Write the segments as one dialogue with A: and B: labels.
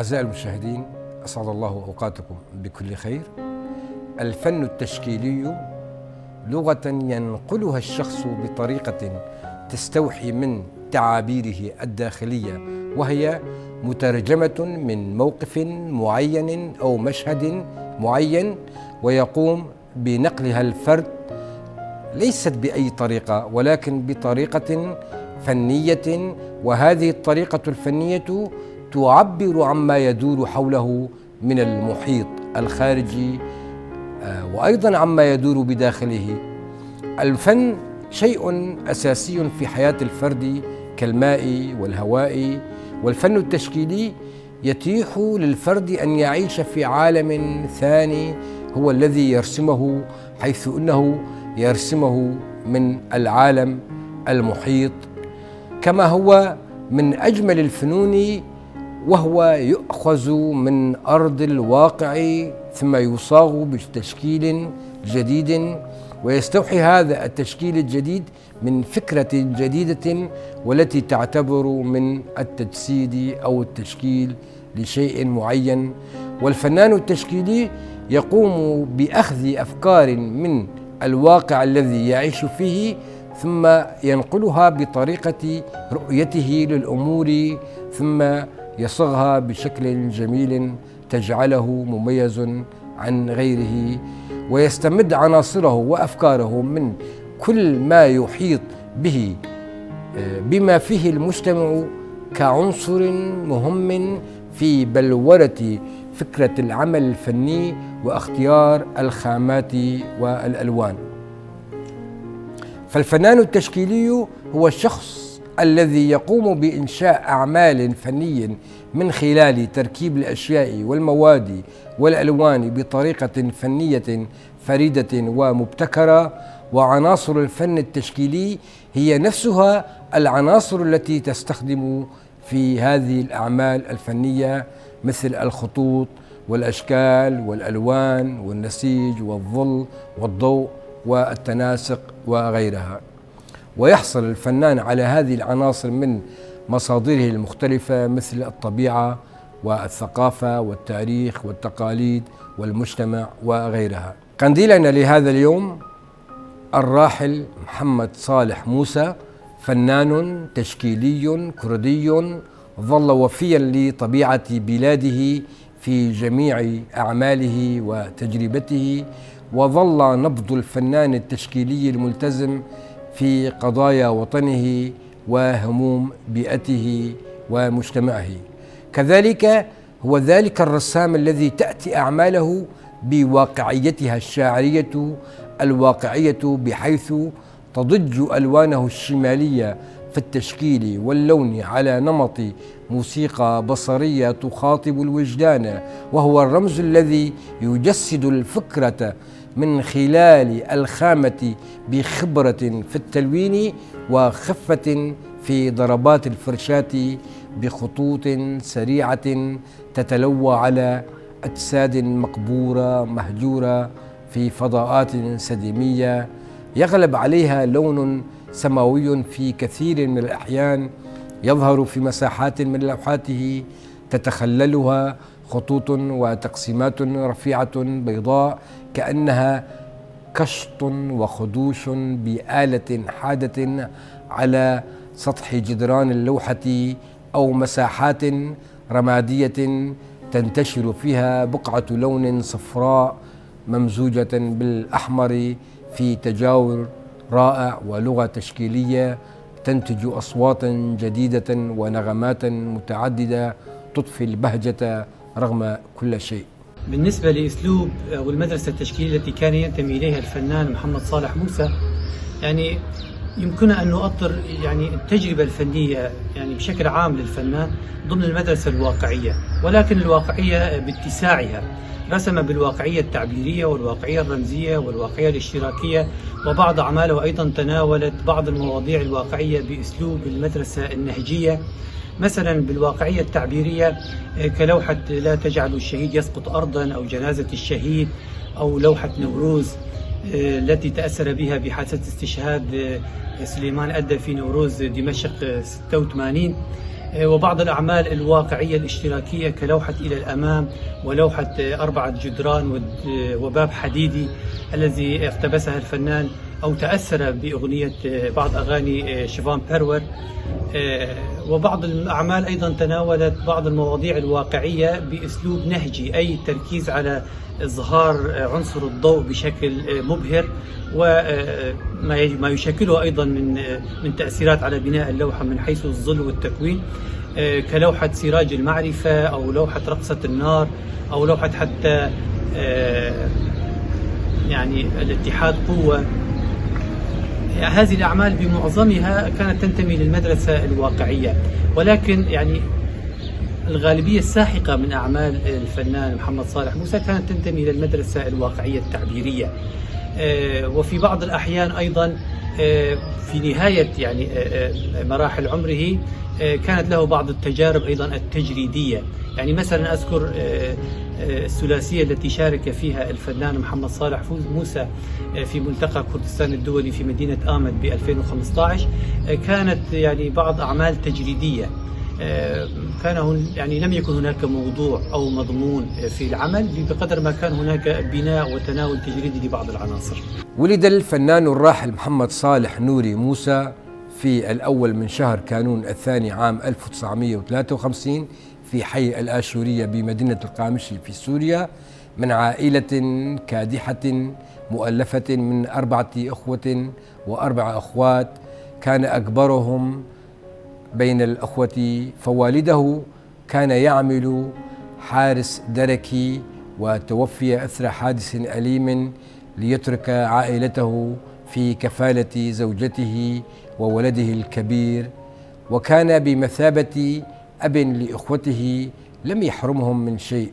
A: أعزائي المشاهدين، أسعد الله أوقاتكم بكل خير. الفن التشكيلي لغة ينقلها الشخص بطريقة تستوحي من تعابيره الداخلية، وهي مترجمة من موقف معين أو مشهد معين، ويقوم بنقلها الفرد ليست بأي طريقة ولكن بطريقة فنية، وهذه الطريقة الفنية تعبر عما يدور حوله من المحيط الخارجي وأيضا عما يدور بداخله. الفن شيء أساسي في حياة الفرد كالماء والهواء، والفن التشكيلي يتيح للفرد أن يعيش في عالم ثاني هو الذي يرسمه، حيث أنه يرسمه من العالم المحيط، كما هو من أجمل الفنون، وهو يؤخذ من أرض الواقع ثم يصاغ بتشكيل جديد، ويستوحي هذا التشكيل الجديد من فكرة جديدة والتي تعتبر من التجسيد أو التشكيل لشيء معين. والفنان التشكيلي يقوم بأخذ أفكار من الواقع الذي يعيش فيه ثم ينقلها بطريقة رؤيته للأمور، ثم يصغها بشكل جميل تجعله مميز عن غيره، ويستمد عناصره وأفكاره من كل ما يحيط به بما فيه المجتمع كعنصر مهم في بلورة فكرة العمل الفني واختيار الخامات والألوان. فالفنان التشكيلي هو الشخص الذي يقوم بإنشاء أعمال فنية من خلال تركيب الأشياء والمواد والألوان بطريقة فنية فريدة ومبتكرة. وعناصر الفن التشكيلي هي نفسها العناصر التي تستخدم في هذه الأعمال الفنية، مثل الخطوط والأشكال والألوان والنسيج والظل والضوء والتناسق وغيرها. ويحصل الفنان على هذه العناصر من مصادره المختلفة، مثل الطبيعة والثقافة والتاريخ والتقاليد والمجتمع وغيرها. قنديلنا لهذا اليوم الراحل محمد صالح موسى، فنان تشكيلي كردي ظل وفيا لطبيعة بلاده في جميع أعماله وتجربته، وظل نبض الفنان التشكيلي الملتزم في قضايا وطنه وهموم بيئته ومجتمعه. كذلك هو ذلك الرسام الذي تأتي أعماله بواقعيتها الشاعرية الواقعية، بحيث تضج ألوانه الشمالية في التشكيل واللون على نمط موسيقى بصرية تخاطب الوجدان، وهو الرمز الذي يجسد الفكرة من خلال الخامة بخبرة في التلوين وخفة في ضربات الفرشاة بخطوط سريعة تتلوى على أجساد مقبورة مهجورة في فضاءات سديمية، يغلب عليها لون سماوي في كثير من الأحيان، يظهر في مساحات من لوحاته تتخللها خطوط وتقسيمات رفيعة بيضاء كأنها كشط وخدوش بآلة حادة على سطح جدران اللوحة، أو مساحات رمادية تنتشر فيها بقعة لون صفراء ممزوجة بالأحمر في تجاور رائع، ولغة تشكيلية تنتج أصوات جديدة ونغمات متعددة تضفي البهجة رغم كل شيء.
B: بالنسبة لأسلوب أو المدرسة التشكيلية التي كان ينتمي إليها الفنان محمد صالح موسى، يعني يمكن أن نؤطر التجربة الفنية بشكل عام للفنان ضمن المدرسة الواقعية، ولكن الواقعية باتساعها. رسم بالواقعية التعبيرية والواقعية الرمزية والواقعية الاشتراكية، وبعض أعماله أيضا تناولت بعض المواضيع الواقعية بأسلوب المدرسة النهجية. مثلا بالواقعية التعبيرية كلوحة لا تجعل الشهيد يسقط أرضا، أو جنازة الشهيد، أو لوحة نوروز التي تأثر بها بحادثة استشهاد سليمان أدى في نوروز دمشق 86. وبعض الأعمال الواقعية الاشتراكية كلوحة إلى الأمام ولوحة 4 جدران وباب حديدي الذي اقتبسها الفنان أو تأثر بأغنية بعض أغاني شيفان بيرور. وبعض الأعمال أيضا تناولت بعض المواضيع الواقعية بأسلوب نهجي، أي التركيز على إظهار عنصر الضوء بشكل مبهر وما يشكله أيضا من تأثيرات على بناء اللوحة من حيث الظل والتكوين، كلوحة سراج المعرفة أو لوحة رقصة النار أو لوحة حتى يعني الاتحاد قوة. هذه الأعمال بمعظمها كانت تنتمي للمدرسة الواقعية، ولكن يعني الغالبية الساحقة من أعمال الفنان محمد صالح موسى كانت تنتمي للمدرسة الواقعية التعبيرية. وفي بعض الأحيان أيضا في نهاية يعني مراحل عمره كانت له بعض التجارب أيضا التجريدية. يعني مثلا أذكر الثلاثية التي شارك فيها الفنان محمد صالح موسى في ملتقى كردستان الدولي في مدينة آمد ب 2015، كانت يعني بعض أعمال تجريدية، يعني لم يكن هناك موضوع أو مضمون في العمل بقدر ما كان هناك بناء وتناول تجريدي لبعض العناصر.
A: ولد الفنان الراحل محمد صالح نوري موسى في الأول من شهر كانون الثاني عام 1953 في حي الآشورية بمدينة القامشي في سوريا، من عائلة كادحة مؤلفة من 4 أخوة و4 أخوات، كان أكبرهم بين الأخوة، فوالده كان يعمل حارس دركي وتوفي أثر حادث أليم ليترك عائلته في كفالة زوجته وولده الكبير، وكان بمثابة أب لإخوته لم يحرمهم من شيء.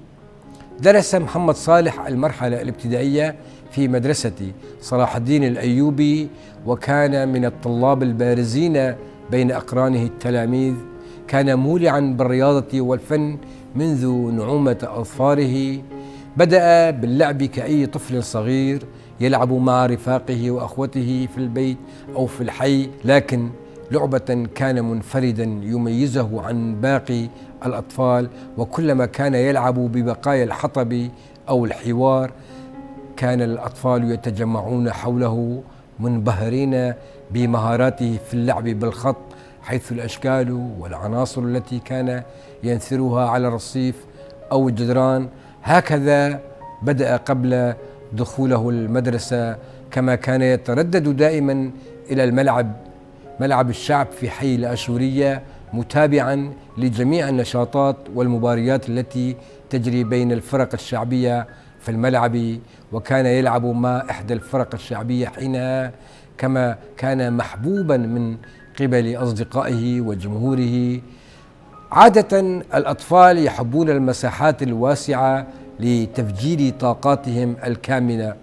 A: درس محمد صالح المرحلة الابتدائية في مدرسة صلاح الدين الأيوبي، وكان من الطلاب البارزين بين أقرانه التلاميذ. كان مولعا بالرياضة والفن منذ نعومة أظفاره، بدأ باللعب كأي طفل صغير يلعب مع رفاقه وأخوته في البيت أو في الحي، لكن لعبة كان منفردا يميزه عن باقي الأطفال، وكلما كان يلعب ببقايا الحطب أو الحوار كان الأطفال يتجمعون حوله منبهرين بمهاراته في اللعب بالخط، حيث الأشكال والعناصر التي كان ينثرها على الرصيف أو الجدران. هكذا بدأ قبل دخوله المدرسة، كما كان يتردد دائما إلى ملعب الشعب في حي الآشورية، متابعا لجميع النشاطات والمباريات التي تجري بين الفرق الشعبية في الملعب، وكان يلعب مع إحدى الفرق الشعبية حينها، كما كان محبوبا من قبل أصدقائه وجمهوره. عادة الأطفال يحبون المساحات الواسعة لتفجير طاقاتهم الكامنة،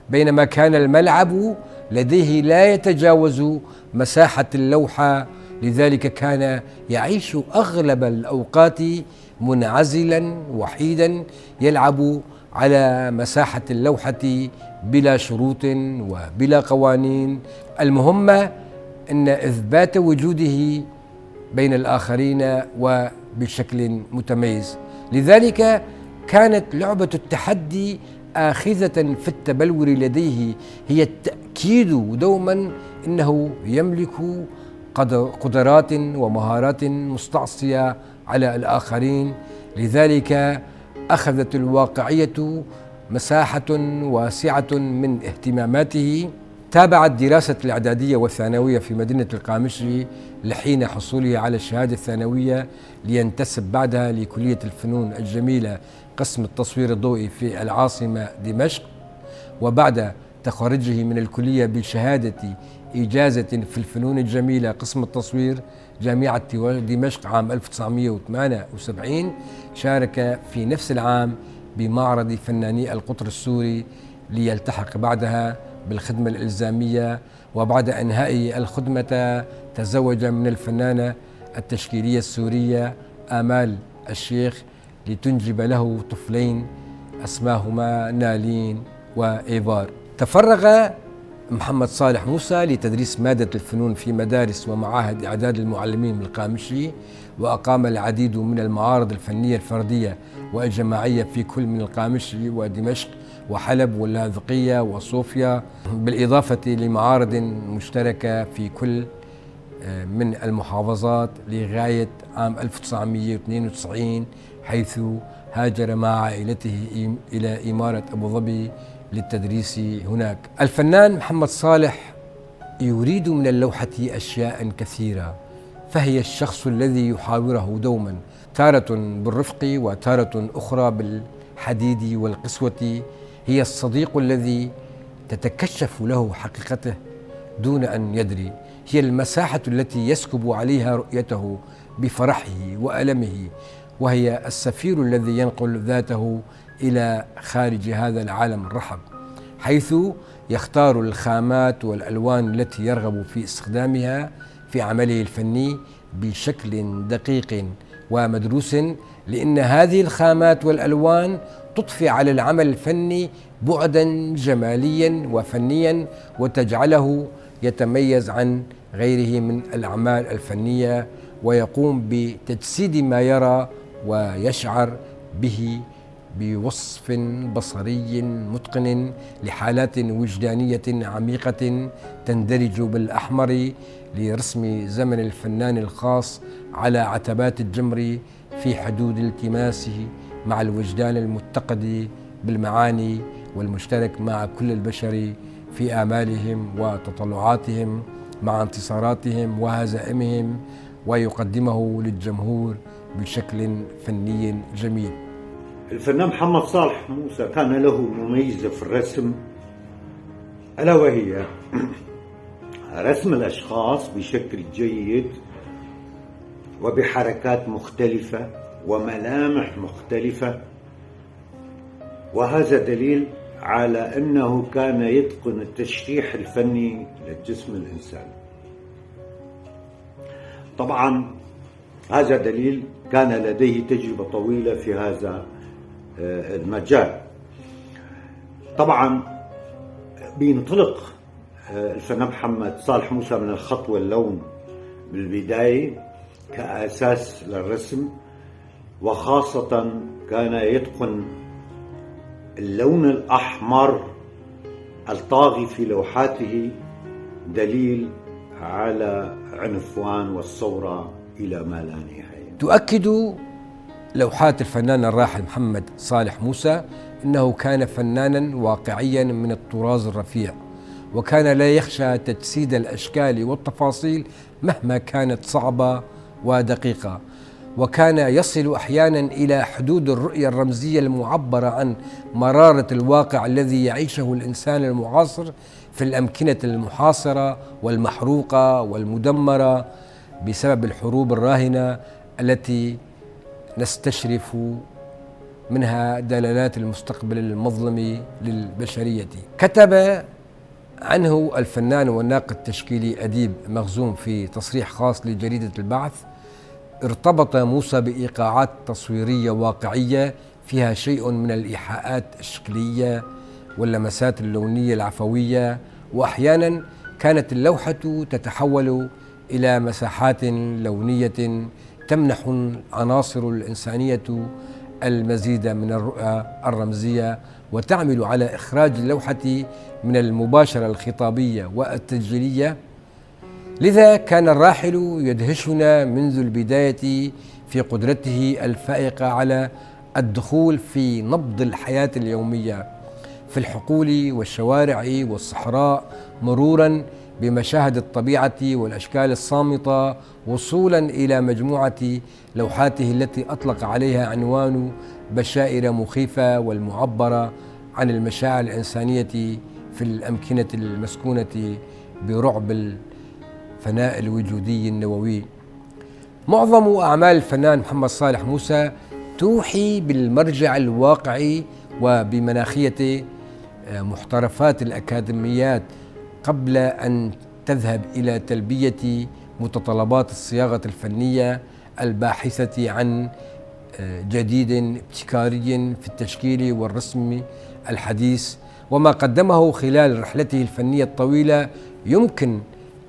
A: بينما كان الملعب لديه لا يتجاوز مساحة اللوحة، لذلك كان يعيش أغلب الأوقات منعزلا وحيدا يلعب على مساحة اللوحة بلا شروط وبلا قوانين، المهم أن إثبات وجوده بين الآخرين وبشكل متميز. لذلك كانت لعبة التحدي آخذة في التبلور لديه، هي التأكيد دوما أنه يملك قدرات ومهارات مستعصية على الآخرين. لذلك أخذت الواقعية مساحة واسعة من اهتماماته. تابع الدراسة الإعدادية والثانوية في مدينة القامشي لحين حصوله على الشهادة الثانوية، لينتسب بعدها لكلية الفنون الجميلة قسم التصوير الضوئي في العاصمة دمشق، وبعد تخرجه من الكلية بشهادة إجازة في الفنون الجميلة قسم التصوير جامعة دمشق عام 1978، شارك في نفس العام بمعرض فناني القطر السوري ليلتحق بعدها بالخدمة الإلزامية. وبعد إنهاء الخدمة تزوج من الفنانة التشكيلية السورية آمال الشيخ لتنجب له طفلين اسماهما نالين وإيفار. تفرغ محمد صالح موسى لتدريس مادة الفنون في مدارس ومعاهد إعداد المعلمين بالقامشلي، وأقام العديد من المعارض الفنية الفردية والجماعية في كل من القامشلي ودمشق وحلب واللاذقية وصوفيا، بالإضافة لمعارض مشتركة في كل من المحافظات لغاية عام 1992، حيث هاجر مع عائلته إلى إمارة أبو ظبي للتدريس هناك. الفنان محمد صالح يريد من اللوحة أشياء كثيرة، فهي الشخص الذي يحاوره دوما، تارة بالرفق وتارة أخرى بالحديد والقسوة. هي الصديق الذي تتكشف له حقيقته دون أن يدري، هي المساحة التي يسكب عليها رؤيته بفرحه وألمه، وهي السفير الذي ينقل ذاته إلى خارج هذا العالم الرحب، حيث يختار الخامات والألوان التي يرغب في استخدامها في عمله الفني بشكل دقيق ومدروس، لأن هذه الخامات والألوان تضفي على العمل الفني بعدا جماليا وفنيا، وتجعله يتميز عن غيره من الأعمال الفنية، ويقوم بتجسيد ما يرى ويشعر به بوصف بصري متقن لحالات وجدانية عميقة تندرج بالأحمر لرسم زمن الفنان الخاص على عتبات الجمر في حدود التماسه مع الوجدان المتقد بالمعاني والمشترك مع كل البشر في آمالهم وتطلعاتهم مع انتصاراتهم وهزائمهم، ويقدمه للجمهور بشكل فني جميل.
C: الفنان محمد صالح موسى كان له مميزة في الرسم، ألا وهي رسم الأشخاص بشكل جيد وبحركات مختلفة وملامح مختلفة، وهذا دليل على أنه كان يتقن التشريح الفني للجسم الإنساني. طبعا هذا دليل كان لديه تجربة طويلة في هذا المجال. طبعا بينطلق الفنان محمد صالح موسى من الخط واللون بالبداية كأساس للرسم، وخاصة كان يتقن اللون الأحمر الطاغي في لوحاته، دليل على عنفوان والثورة إلى ما لا نهاية.
A: تؤكد لوحات الفنان الراحل محمد صالح موسى أنه كان فنانا واقعيا من الطراز الرفيع، وكان لا يخشى تجسيد الأشكال والتفاصيل مهما كانت صعبة ودقيقة، وكان يصل أحيانا إلى حدود الرؤية الرمزية المعبرة عن مرارة الواقع الذي يعيشه الإنسان المعاصر في الأمكنة المحاصرة والمحروقة والمدمرة بسبب الحروب الراهنة التي نستشرف منها دلالات المستقبل المظلم للبشرية. كتب عنه الفنان والناقد التشكيلي أديب مخزوم في تصريح خاص لجريدة البعث: ارتبط موسى بإيقاعات تصويرية واقعية فيها شيء من الإيحاءات الشكلية واللمسات اللونية العفوية، وأحيانا كانت اللوحة تتحول إلى مساحات لونية تمنح العناصر الإنسانية المزيد من الرؤى الرمزية، وتعمل على إخراج اللوحة من المباشرة الخطابية والتسجيلية. لذا كان الراحل يدهشنا منذ البداية في قدرته الفائقة على الدخول في نبض الحياة اليومية في الحقول والشوارع والصحراء، مرورا بمشاهد الطبيعة والأشكال الصامتة، وصولا إلى مجموعة لوحاته التي أطلق عليها عنوان بشائر مخيفة والمعبرة عن المشاعر الإنسانية في الأمكنة المسكونة برعب الفناء الوجودي النووي. معظم أعمال الفنان محمد صالح موسى توحي بالمرجع الواقعي وبمناخية محترفات الأكاديميات قبل أن تذهب إلى تلبية متطلبات الصياغة الفنية الباحثة عن جديد ابتكاري في التشكيل والرسم الحديث، وما قدمه خلال رحلته الفنية الطويلة يمكن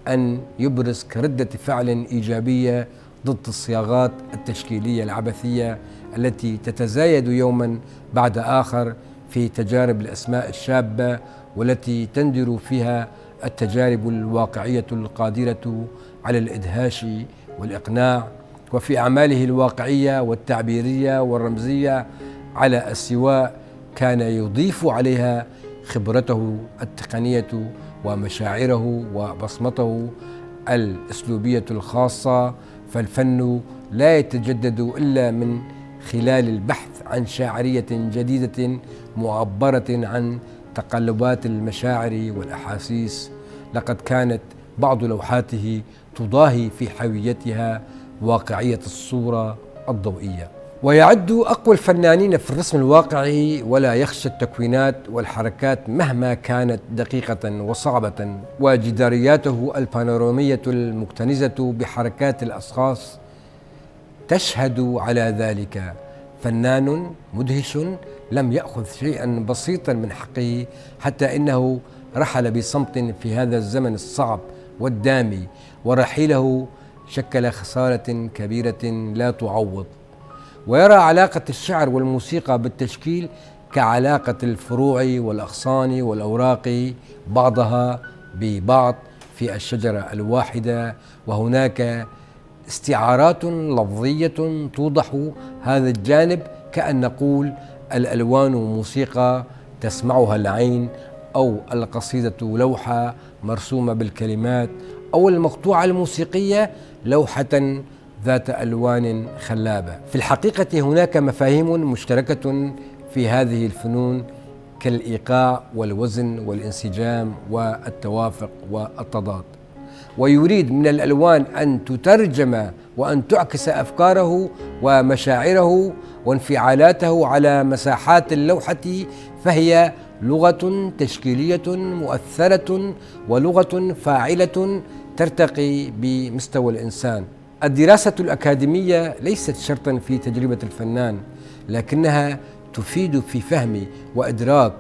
A: أن يبرز كردة فعل إيجابية ضد الصياغات التشكيلية العبثية التي تتزايد يوما بعد آخر في تجارب الأسماء الشابة، والتي تندر فيها التجارب الواقعية القادرة على الإدهاش والإقناع، وفي أعماله الواقعية والتعبيرية والرمزية على السواء كان يضيف عليها خبرته التقنية ومشاعره وبصمته الأسلوبية الخاصة. فالفن لا يتجدد إلا من خلال البحث عن شاعرية جديدة معبرة عن تقلبات المشاعر والأحاسيس. لقد كانت بعض لوحاته تضاهي في حيويتها واقعية الصورة الضوئية، ويعد أقوى الفنانين في الرسم الواقعي، ولا يخشى التكوينات والحركات مهما كانت دقيقة وصعبة، وجدارياته البانورامية المكتنزة بحركات الأشخاص تشهد على ذلك. فنان مدهش لم يأخذ شيئا بسيطا من حقه، حتى إنه رحل بصمت في هذا الزمن الصعب والدامي، ورحيله شكل خسارة كبيرة لا تعوض. ويرى علاقة الشعر والموسيقى بالتشكيل كعلاقة الفروع والأغصان والأوراق بعضها ببعض في الشجرة الواحدة، وهناك استعارات لفظية توضح هذا الجانب، كأن نقول الألوان موسيقى تسمعها العين، أو القصيدة لوحة مرسومة بالكلمات، أو المقطوعة الموسيقية لوحة ذات ألوان خلابة. في الحقيقة هناك مفاهيم مشتركة في هذه الفنون كالإيقاع والوزن والانسجام والتوافق والتضاد، ويريد من الألوان أن تترجم وأن تعكس أفكاره ومشاعره وانفعالاته على مساحات اللوحة، فهي لغة تشكيلية مؤثرة ولغة فاعلة ترتقي بمستوى الإنسان. الدراسة الأكاديمية ليست شرطا في تجربة الفنان، لكنها تفيد في فهم وإدراك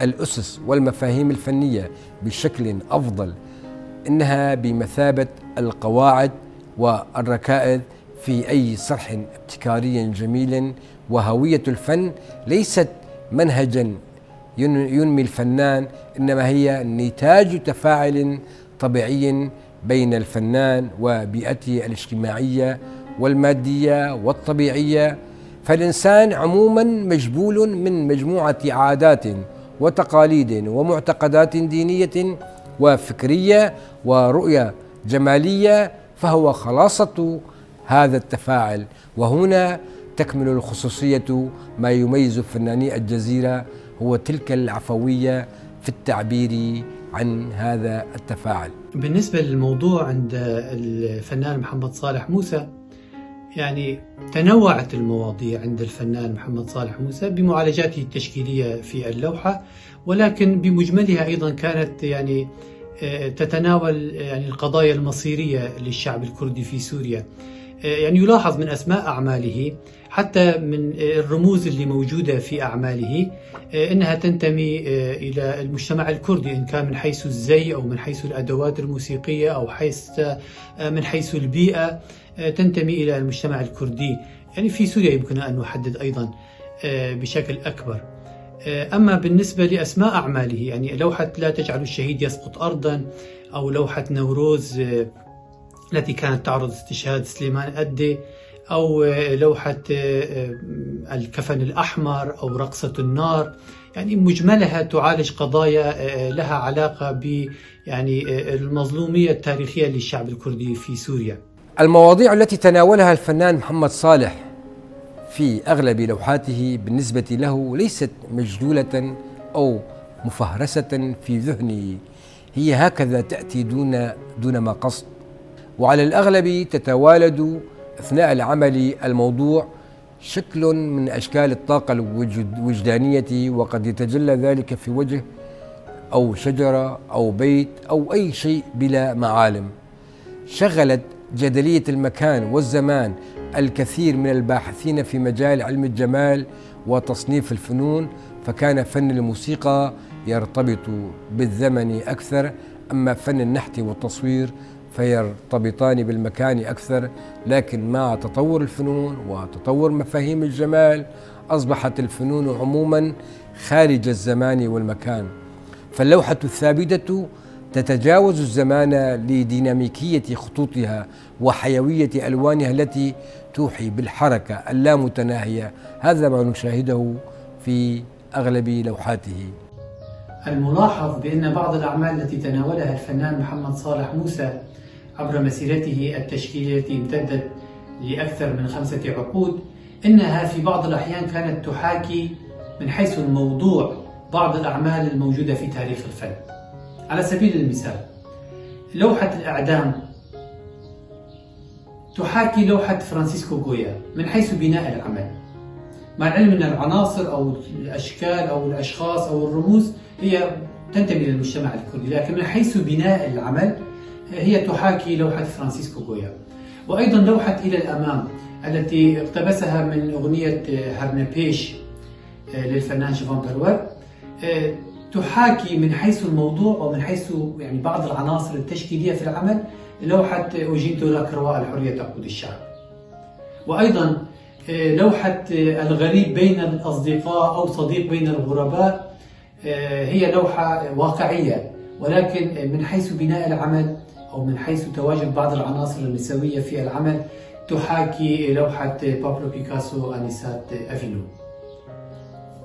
A: الأسس والمفاهيم الفنية بشكل أفضل. إنها بمثابة القواعد والركائز في أي صرح ابتكاري جميل. وهوية الفن ليست منهجا ينمي الفنان، إنما هي نتاج تفاعل طبيعي بين الفنان وبيئته الاجتماعية والمادية والطبيعية. فالإنسان عموما مجبول من مجموعة عادات وتقاليد ومعتقدات دينية وفكرية ورؤية جمالية، فهو خلاصة هذا التفاعل. وهنا تكمن الخصوصية. ما يميز فناني الجزيرة هو تلك العفوية في التعبير عن هذا التفاعل.
B: بالنسبة للموضوع عند الفنان محمد صالح موسى، يعني تنوعت المواضيع عند الفنان محمد صالح موسى بمعالجاته التشكيلية في اللوحة، ولكن بمجملها أيضا كانت يعني تتناول يعني القضايا المصيرية للشعب الكردي في سوريا. يعني يلاحظ من أسماء أعماله حتى من الرموز اللي موجودة في أعماله إنها تنتمي إلى المجتمع الكردي، إن كان من حيث الزي أو من حيث الأدوات الموسيقية أو من حيث البيئة تنتمي إلى المجتمع الكردي. يعني في سوريا يمكن أن نحدد أيضا بشكل أكبر. أما بالنسبة لأسماء أعماله، يعني لوحة لا تجعل الشهيد يسقط أرضا، أو لوحة نوروز التي كانت تعرض استشهاد سليمان أدي، أو لوحة الكفن الأحمر، أو رقصة النار، يعني مجملها تعالج قضايا لها علاقة ب يعني المظلومية التاريخية للشعب الكردي في سوريا.
A: المواضيع التي تناولها الفنان محمد صالح في أغلب لوحاته بالنسبة له ليست مجدولة أو مفهرسة في ذهنه، هي هكذا تأتي دون ما قصد، وعلى الأغلب تتوالد أثناء العمل الموضوع شكل من أشكال الطاقة الوجدانية، وقد يتجلى ذلك في وجه أو شجرة أو بيت أو أي شيء بلا معالم. شغلت جدلية المكان والزمان الكثير من الباحثين في مجال علم الجمال وتصنيف الفنون، فكان فن الموسيقى يرتبط بالزمن أكثر، أما فن النحت والتصوير فيرتبطان بالمكان أكثر. لكن مع تطور الفنون وتطور مفاهيم الجمال أصبحت الفنون عموما خارج الزمان والمكان، فاللوحة الثابتة تتجاوز الزمان لديناميكية خطوطها وحيوية ألوانها التي توحي بالحركة اللامتناهية. هذا ما نشاهده في أغلب لوحاته.
B: الملاحظ بأن بعض الأعمال التي تناولها الفنان محمد صالح موسى عبر مسيرته التشكيلية التي امتدت لأكثر من 5 عقود، إنها في بعض الأحيان كانت تحاكي من حيث الموضوع بعض الأعمال الموجودة في تاريخ الفن. على سبيل المثال، لوحة الأعدام تحاكي لوحة فرانسيسكو غويا من حيث بناء العمل، مع العلم أن العناصر أو الأشكال أو الأشخاص أو الرموز هي تنتمي للمجتمع الكردي، لكن من حيث بناء العمل هي تحاكي لوحة فرانسيسكو غويا. وأيضا لوحة إلى الأمام التي اقتبسها من أغنية هرنبيش للفنان شيفون برور تحاكي من حيث الموضوع ومن حيث يعني بعض العناصر التشكيلية في العمل لوحة أوجين تولاكروا الحرية تقود الشعب. وأيضا لوحة الغريب بين الأصدقاء أو صديق بين الغرباء هي لوحة واقعية، ولكن من حيث بناء العمل أو من حيث تواجد بعض العناصر النسوية في العمل تحاكي لوحة بابلو بيكاسو آنسات أفينو.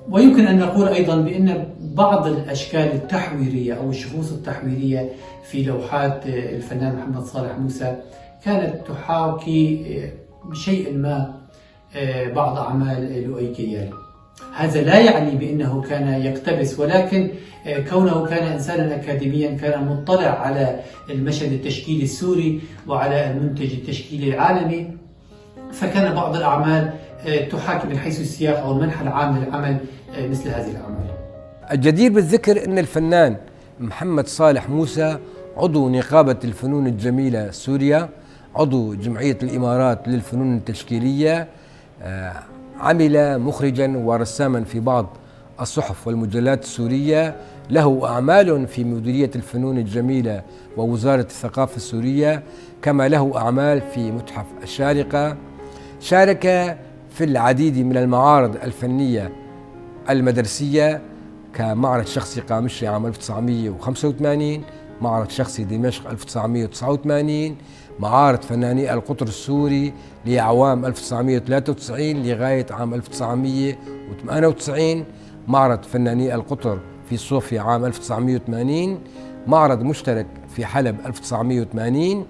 B: ويمكن أن نقول أيضا بأن بعض الأشكال التحويرية أو الشخوص التحويرية في لوحات الفنان محمد صالح موسى كانت تحاكي بشيء ما بعض أعمال لؤي كيالي. هذا لا يعني بأنه كان يقتبس، ولكن كونه كان إنسانا أكاديميا كان مطلع على المشهد التشكيلي السوري وعلى المنتج التشكيلي العالمي، فكان بعض الأعمال تحاكي من حيث السياق أو المنحى العام للعمل مثل هذه الأعمال.
A: الجدير بالذكر أن الفنان محمد صالح موسى عضو نقابة الفنون الجميلة سوريا، عضو جمعية الإمارات للفنون التشكيلية، عمل مخرجا ورساما في بعض الصحف والمجلات السورية، له أعمال في مديرية الفنون الجميلة ووزارة الثقافة السورية، كما له أعمال في متحف الشارقة. شارك في العديد من المعارض الفنية المدرسية كمعرض شخصي قامشي عام 1985، معرض شخصي دمشق 1989، معارض فناني القطر السوري لأعوام 1993 لغاية عام 1998، معرض فناني القطر في صوفيا عام 1980، معرض مشترك في حلب 1980،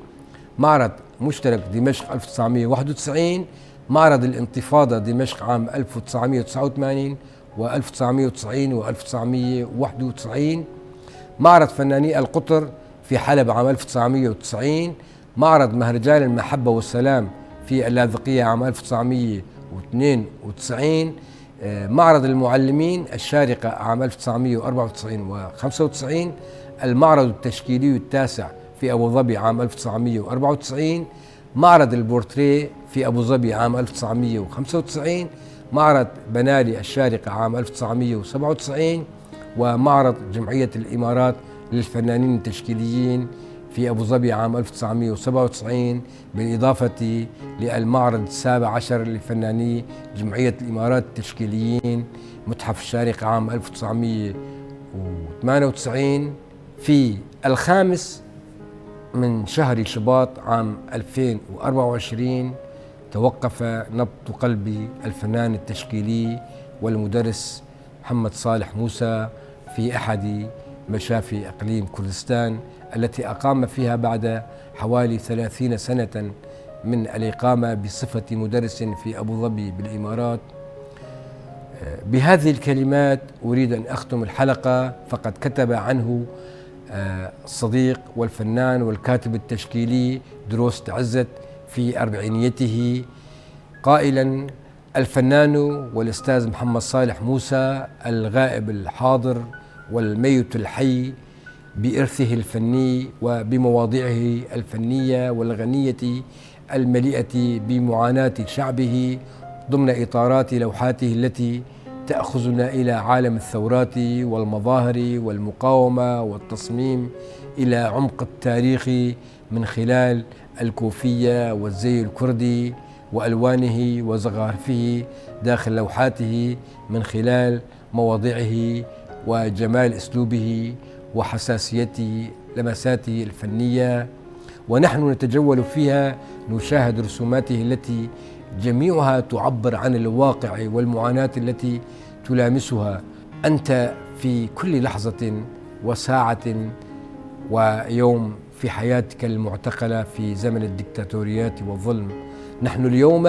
A: معرض مشترك دمشق 1991، معرض الانتفاضة دمشق عام 1989 و1990 و1991، معرض فناني القطر في حلب عام 1990، معرض مهرجان المحبة والسلام في اللاذقية عام 1992، معرض المعلمين الشارقة عام 1994 و95، المعرض التشكيلي التاسع في أبو ظبي عام 1994، معرض البورتريه في أبو ظبي عام 1995، معرض بنالي الشارقة عام 1997، ومعرض جمعية الإمارات للفنانين التشكيليين في أبو ظبي عام 1997، بالإضافة للمعرض 17 لفناني جمعية الإمارات التشكيليين متحف الشارقة عام 1998. في 5 من شهر شباط عام 2024 توقف نبض قلب الفنان التشكيلي والمدرس محمد صالح موسى في أحد مشافي إقليم كردستان التي أقام فيها بعد حوالي 30 سنة من الإقامة بصفة مدرس في أبو ظبي بالإمارات. بهذه الكلمات أريد أن أختم الحلقة، فقد كتب عنه الصديق والفنان والكاتب التشكيلي دروست عزت في أربعينيته قائلا: الفنان والأستاذ محمد صالح موسى الغائب الحاضر والميت الحي بإرثه الفني وبمواضيعه الفنية والغنية المليئة بمعاناة شعبه ضمن إطارات لوحاته التي تأخذنا إلى عالم الثورات والمظاهر والمقاومة والتصميم، إلى عمق التاريخ من خلال الكوفية والزي الكردي وألوانه وزخارفه داخل لوحاته، من خلال مواضعه وجمال أسلوبه وحساسية لمساته الفنية. ونحن نتجول فيها نشاهد رسوماته التي جميعها تعبر عن الواقع والمعاناة التي تلامسها أنت في كل لحظة وساعة ويوم في حياتك المعتقلة في زمن الدكتاتوريات والظلم. نحن اليوم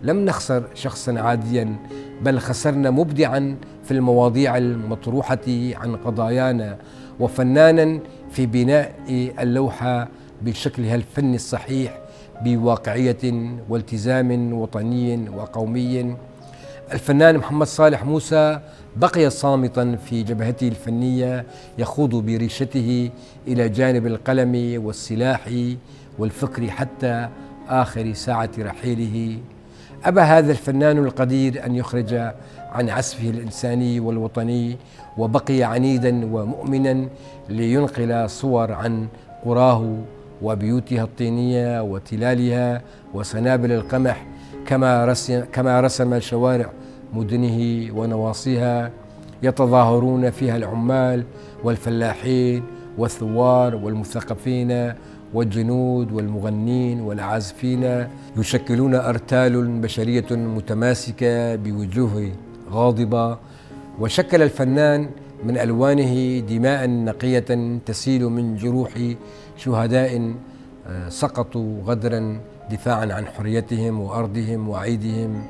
A: لم نخسر شخصا عاديا، بل خسرنا مبدعا في المواضيع المطروحة عن قضايانا، وفنانا في بناء اللوحة بشكلها الفني الصحيح بواقعية والتزام وطني وقومي. الفنان محمد صالح موسى بقي صامتا في جبهته الفنية، يخوض بريشته إلى جانب القلم والسلاح والفكر حتى آخر ساعة رحيله. أبى هذا الفنان القدير أن يخرج عن عزفه الإنساني والوطني، وبقي عنيدا ومؤمنا لينقل صور عن قراه وبيوتها الطينية وتلالها وسنابل القمح، كما رسم شوارع مدنه ونواصيها يتظاهرون فيها العمال والفلاحين والثوار والمثقفين والجنود والمغنين والعازفين، يشكلون أرتال بشرية متماسكة بوجوه غاضبة. وشكل الفنان من ألوانه دماء نقية تسيل من جروح شهداء سقطوا غدرا دفاعا عن حريتهم وأرضهم وعيدهم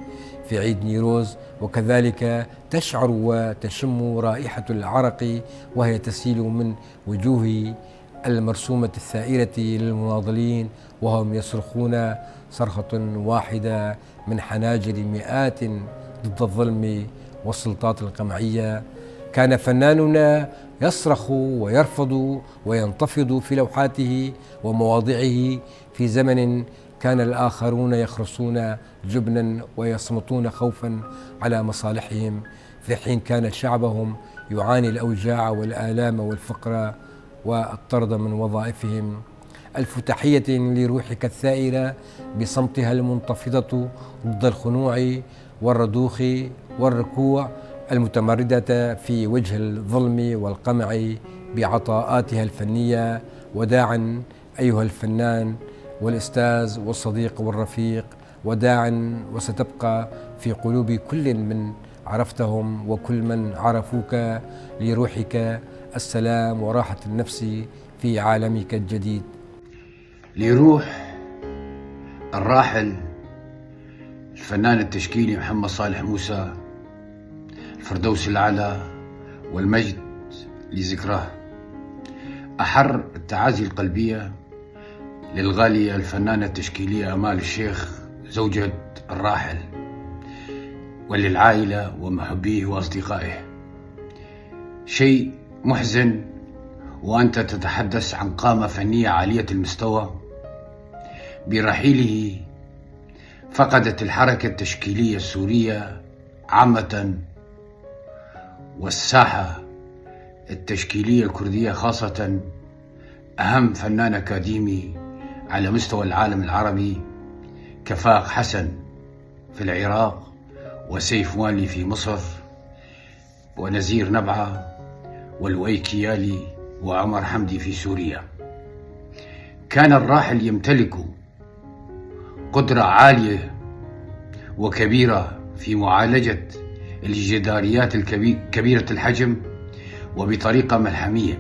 A: في عيد نيروز. وكذلك تشعر وتشم رائحة العرق وهي تسيل من وجوه المرسومة الثائرة للمناضلين، وهم يصرخون صرخة واحدة من حناجر مئات ضد الظلم والسلطات القمعية. كان فناننا يصرخ ويرفض وينتفض في لوحاته ومواضعه في زمن كان الآخرون يخرسون جبنا ويصمتون خوفا على مصالحهم، في حين كان شعبهم يعاني الأوجاع والآلام والفقر والطرد من وظائفهم. ألف تحية لروحك الثائرة بصمتها المنتفضة ضد الخنوع والرضوخ والركوع، المتمردة في وجه الظلم والقمع بعطاءاتها الفنية. وداعا أيها الفنان والأستاذ والصديق والرفيق، وداعا وستبقى في قلوب كل من عرفتهم وكل من عرفوك، لروحك السلام وراحة النفس في عالمك الجديد.
D: لروح الراحل الفنان التشكيلي محمد صالح موسى، الفردوس الأعلى والمجد لذكراه. أحر التعازي القلبية للغالية الفنانة التشكيلية آمال الشيخ زوجة الراحل، وللعائلة ومحبيه وأصدقائه. شيء محزن وأنت تتحدث عن قامة فنية عالية المستوى. برحيله فقدت الحركة التشكيلية السورية عامة والساحة التشكيلية الكردية خاصة أهم فنان أكاديمي على مستوى العالم العربي كفاق حسن في العراق، وسيف والي في مصر، ونزير نبعة والوي كيالي وعمر حمدي في سوريا. كان الراحل يمتلك قدرة عالية وكبيرة في معالجة الجداريات كبيرة الحجم وبطريقة ملحمية.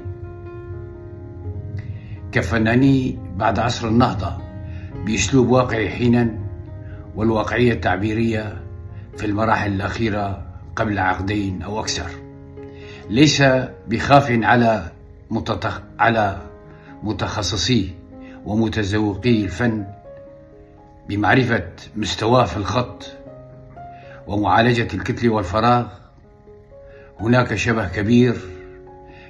D: كفناني بعد عصر النهضة بأسلوب واقعي حينا، والواقعية التعبيرية في المراحل الأخيرة قبل عقدين أو أكثر. ليس بخاف على متخصصي ومتذوقي الفن بمعرفة مستواه في الخط ومعالجة الكتل والفراغ. هناك شبه كبير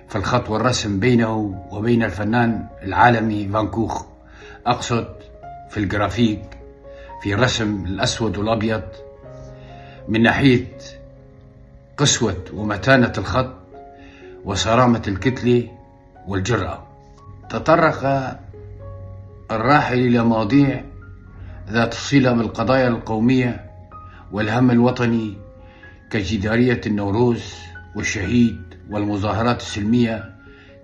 D: في الخط والرسم بينه وبين الفنان العالمي فان كوخ، أقصد في الجرافيك، في الرسم الأسود والأبيض، من ناحية قسوة ومتانة الخط وصرامة الكتلة والجرأة. تطرق الراحل إلى مواضيع ذات صلة بالقضايا القومية والهم الوطني كجدارية النوروز والشهيد والمظاهرات السلمية،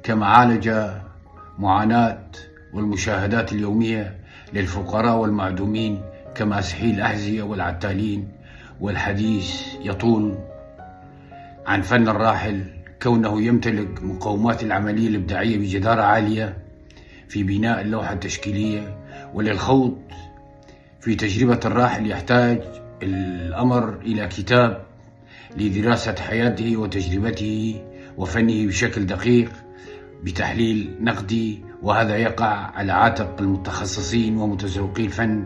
D: كما عالج معاناة والمشاهدات اليومية للفقراء والمعدومين كماسحي الأحذية والعتالين. والحديث يطول عن فن الراحل كونه يمتلك مقومات العملية الإبداعية بجدارة عالية في بناء اللوحة التشكيلية. وللخوض في تجربة الراحل يحتاج الأمر إلى كتاب لدراسة حياته وتجربته وفنه بشكل دقيق بتحليل نقدي، وهذا يقع على عاتق المتخصصين ومتذوقي الفن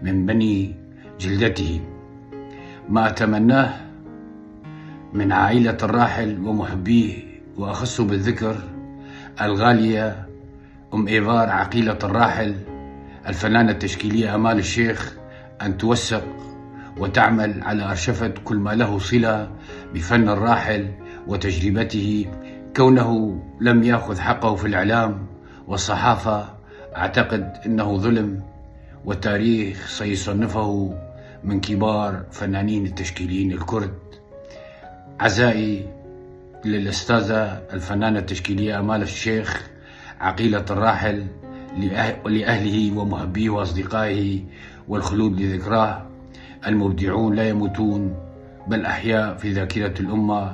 D: من بني جلدته. ما أتمناه من عائلة الراحل ومحبيه، وأخص بالذكر الغالية أم إيفار عقيلة الراحل الفنانة التشكيلية آمال الشيخ، أن توثق وتعمل على أرشفة كل ما له صلة بفن الراحل وتجربته، كونه لم يأخذ حقه في الإعلام والصحافة. أعتقد أنه ظلم، والتاريخ سيصنفه من كبار فنانين التشكيليين الكرد. عزائي للأستاذة الفنانة التشكيلية آمال الشيخ عقيلة الراحل ولأهله ومحبيه وأصدقائه، والخلود لذكراه. المبدعون لا يموتون بل أحياء في ذاكرة الأمة.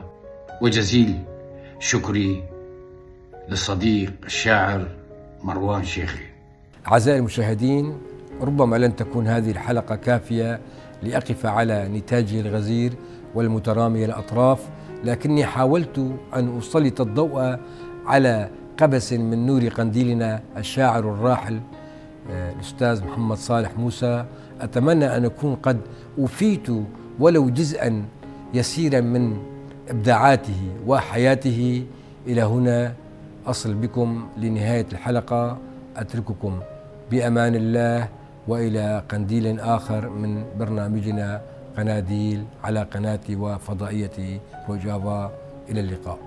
D: وجزيل شكري للصديق الشاعر مروان شيخي.
A: أعزائي المشاهدين، ربما لن تكون هذه الحلقة كافية لأقف على نتاجه الغزير والمترامي الأطراف، لكني حاولت أن أسلط الضوء على قبس من نور قنديلنا الشاعر الراحل الأستاذ محمد صالح موسى. أتمنى أن أكون قد أفيت ولو جزءا يسيرا من إبداعاته وحياته. إلى هنا أصل بكم لنهاية الحلقة، أترككم بأمان الله وإلى قنديل آخر من برنامجنا قناديل على قناتي وفضائيتي روجافا. إلى اللقاء.